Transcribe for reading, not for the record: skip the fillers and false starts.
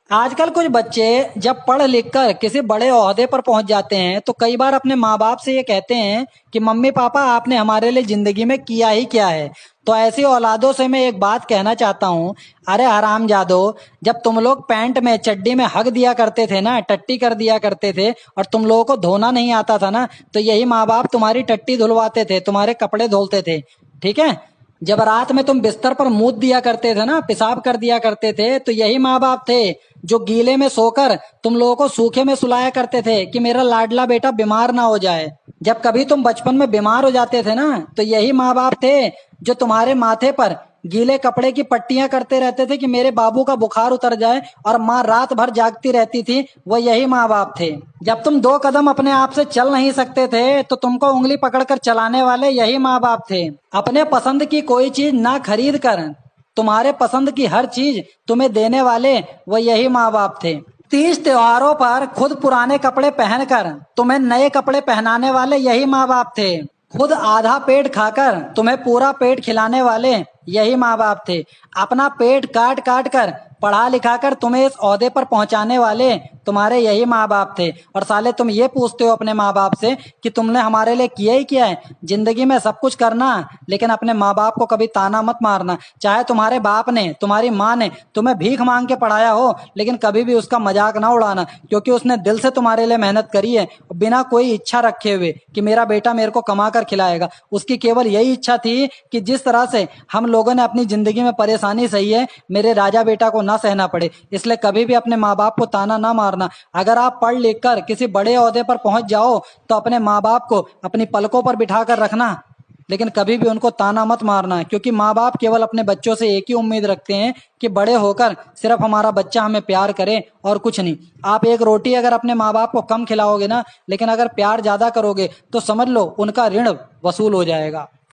आजकल कुछ बच्चे जब पढ़ लिख कर किसी बड़े ओहदे पर पहुंच जाते हैं तो कई बार अपने माँ बाप से ये कहते हैं कि मम्मी पापा आपने हमारे लिए जिंदगी में किया ही क्या है। तो ऐसी औलादों से मैं एक बात कहना चाहता हूँ। अरे हरामजादो, जब तुम लोग पैंट में चड्डी में हग दिया करते थे ना, टट्टी कर दिया करते थे और तुम लोगों को धोना नहीं आता था ना, तो यही माँ बाप तुम्हारी टट्टी धुलवाते थे, तुम्हारे कपड़े धुलते थे। ठीक है। जब रात में तुम बिस्तर पर मूत दिया करते थे ना, पेशाब कर दिया करते थे, तो यही माँ बाप थे जो गीले में सोकर तुम लोगों को सूखे में सुलाया करते थे कि मेरा लाडला बेटा बीमार ना हो जाए। जब कभी तुम बचपन में बीमार हो जाते थे ना, तो यही माँ बाप थे जो तुम्हारे माथे पर गीले कपड़े की पट्टियां करते रहते थे कि मेरे बाबू का बुखार उतर जाए, और माँ रात भर जागती रहती थी। वो यही माँ बाप थे। जब तुम दो कदम अपने आप से चल नहीं सकते थे तो तुमको उंगली पकड़कर चलाने वाले यही माँ बाप थे। अपने पसंद की कोई चीज ना खरीद कर तुम्हारे पसंद की हर चीज तुम्हें देने वाले वो यही माँ बाप थे। तीज त्योहारों पर खुद पुराने कपड़े पहनकर तुम्हें नए कपड़े पहनाने वाले यही माँ बाप थे। खुद आधा पेट खाकर तुम्हें पूरा पेट खिलाने वाले यही माँ बाप थे। अपना पेट काट काट कर पढ़ा लिखा कर तुम्हें इस ओहदे पर पहुंचाने वाले तुम्हारे यही माँ बाप थे। और साले तुम ये पूछते हो अपने माँ बाप से कि तुमने हमारे लिए किया ही क्या है। जिंदगी में सब कुछ करना, लेकिन अपने माँ बाप को कभी ताना मत मारना। चाहे तुम्हारे बाप ने, तुम्हारी माँ ने तुम्हें भीख मांग के पढ़ाया हो, लेकिन कभी भी उसका मजाक ना उड़ाना, क्योंकि उसने दिल से तुम्हारे लिए मेहनत करी है, बिना कोई इच्छा रखे हुए कि मेरा बेटा मेरे को कमा कर खिलाएगा। उसकी केवल यही इच्छा थी कि जिस तरह से हम लोगों ने अपनी जिंदगी में परेशानी सही है, मेरे राजा बेटा को ना सहना पड़े। इसलिए कभी भी अपने माँ बाप को ताना ना मारना। अगर आप पढ़ लिख कर किसी बड़े ओहदे पर पहुंच जाओ तो अपने माँ बाप को अपनी पलकों पर बिठा कर रखना, लेकिन कभी भी उनको ताना मत मारना, क्योंकि माँ बाप केवल अपने बच्चों से एक ही उम्मीद रखते हैं कि बड़े होकर सिर्फ हमारा बच्चा हमें प्यार करे और कुछ नहीं। आप एक रोटी अगर अपने माँ बाप को कम खिलाओगे ना, लेकिन अगर प्यार ज्यादा करोगे तो समझ लो उनका ऋण वसूल हो जाएगा।